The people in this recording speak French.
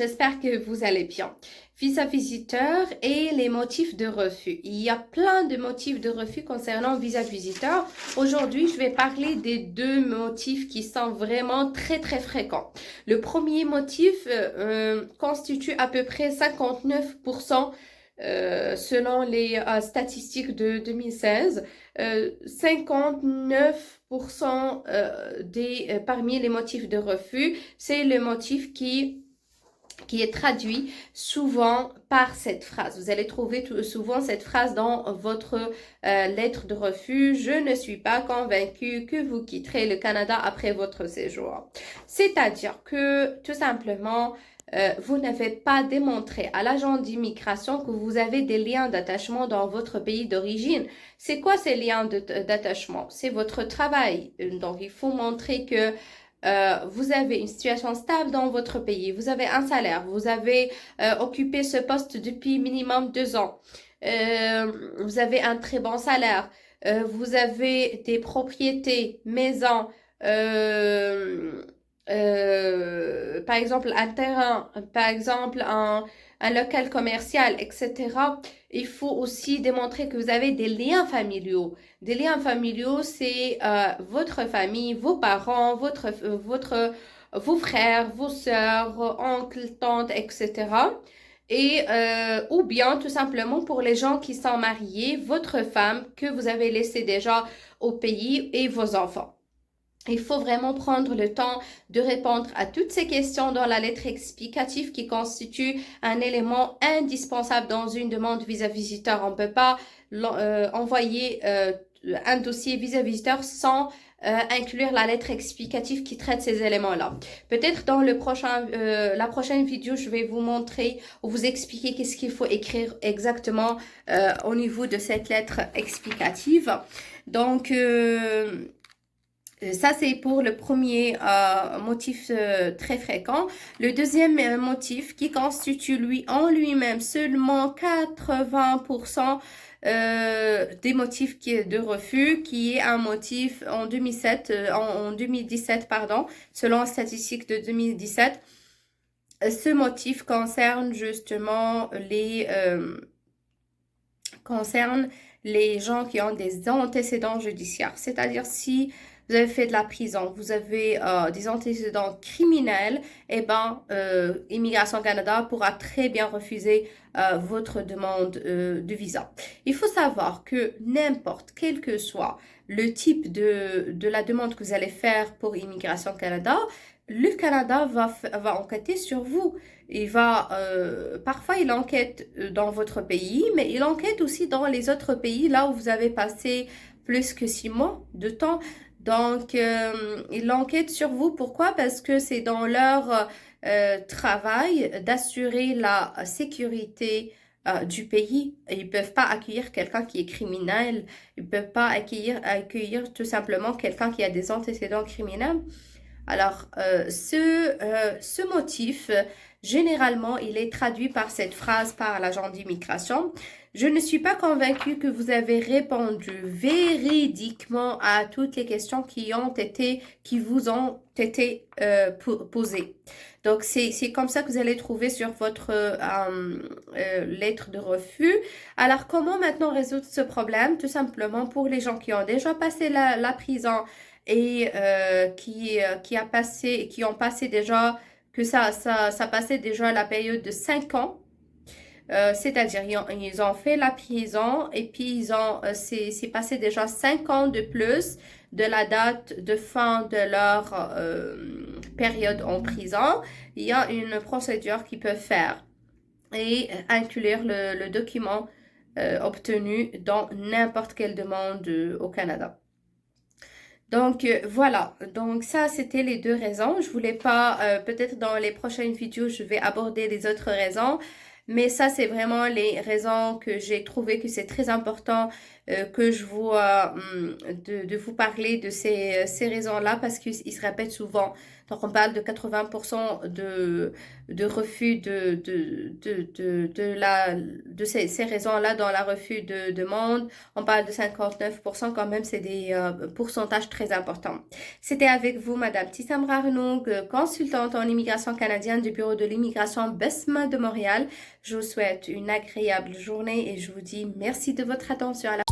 j'espère que vous allez bien. Visa visiteur et les motifs de refus. Il y a plein de motifs de refus concernant visa visiteur. Aujourd'hui, je vais parler des deux motifs qui sont vraiment très très fréquents. Le premier motif constitue à peu près 59% selon les statistiques de 2016. 59% parmi les motifs de refus, c'est le motif qui est traduit souvent par cette phrase. Vous allez trouver souvent cette phrase dans votre lettre de refus. Je ne suis pas convaincu que vous quitterez le Canada après votre séjour. C'est-à-dire que tout simplement, vous n'avez pas démontré à l'agent d'immigration que vous avez des liens d'attachement dans votre pays d'origine. C'est quoi ces liens d'attachement? C'est votre travail. Donc, il faut montrer que vous avez une situation stable dans votre pays, vous avez un salaire, vous avez occupé ce poste depuis minimum 2 ans, vous avez un très bon salaire, vous avez des propriétés, maisons, par exemple un terrain, par exemple un local commercial, etc. Il faut aussi démontrer que vous avez des liens familiaux. Des liens familiaux, c'est votre famille, vos parents, vos frères, vos sœurs, oncles, tantes, etc. Et ou bien tout simplement pour les gens qui sont mariés, votre femme que vous avez laissée déjà au pays et vos enfants. Il faut vraiment prendre le temps de répondre à toutes ces questions dans la lettre explicative qui constitue un élément indispensable dans une demande visa visiteur. On ne peut pas envoyer un dossier visa visiteur sans inclure la lettre explicative qui traite ces éléments-là. Peut-être dans la prochaine vidéo, je vais vous montrer ou vous expliquer qu'est-ce qu'il faut écrire exactement au niveau de cette lettre explicative. Donc, ça, c'est pour le premier motif très fréquent. Le deuxième motif qui constitue en lui-même seulement 80% des motifs de refus, qui est un motif en 2017, pardon, selon les statistiques de 2017. Ce motif concerne justement les gens qui ont des antécédents judiciaires. C'est-à-dire si vous avez fait de la prison, vous avez des antécédents criminels, eh ben, Immigration Canada pourra très bien refuser votre demande de visa. Il faut savoir que n'importe quel que soit le type de la demande que vous allez faire pour Immigration Canada, le Canada va enquêter sur vous. Parfois, il enquête dans votre pays, mais il enquête aussi dans les autres pays, là où vous avez passé plus que 6 mois de temps. Donc, ils enquêtent sur vous. Pourquoi? Parce que c'est dans leur travail d'assurer la sécurité du pays. Ils ne peuvent pas accueillir quelqu'un qui est criminel. Ils ne peuvent pas accueillir tout simplement quelqu'un qui a des antécédents criminels. Alors, ce motif, généralement, il est traduit par cette phrase par l'agent d'immigration. Je ne suis pas convaincue que vous avez répondu véridiquement à toutes les questions qui vous ont été posées. Donc, c'est comme ça que vous allez trouver sur votre lettre de refus. Alors, comment maintenant résoudre ce problème? Tout simplement pour les gens qui ont déjà passé la prison et qui ont passé déjà, que ça passait déjà la période de 5 ans. C'est-à-dire, ils ont fait la prison et puis c'est passé déjà 5 ans de plus de la date de fin de leur période en prison. Il y a une procédure qu'ils peuvent faire et inclure le document obtenu dans n'importe quelle demande au Canada. Donc, voilà. Donc, ça, c'était les deux raisons. Je voulais pas, peut-être dans les prochaines vidéos, je vais aborder les autres raisons. Mais ça, c'est vraiment les raisons que j'ai trouvé que c'est très important que de vous parler de ces raisons-là parce qu'ils se répètent souvent. Donc, on parle de 80% de refus de ces raisons-là dans la refus de demande. On parle de 59% quand même, c'est des pourcentages très importants. C'était avec vous, Madame Tissamra Arnoug, consultante en immigration canadienne du bureau de l'immigration BESMA de Montréal. Je vous souhaite une agréable journée et je vous dis merci de votre attention. À la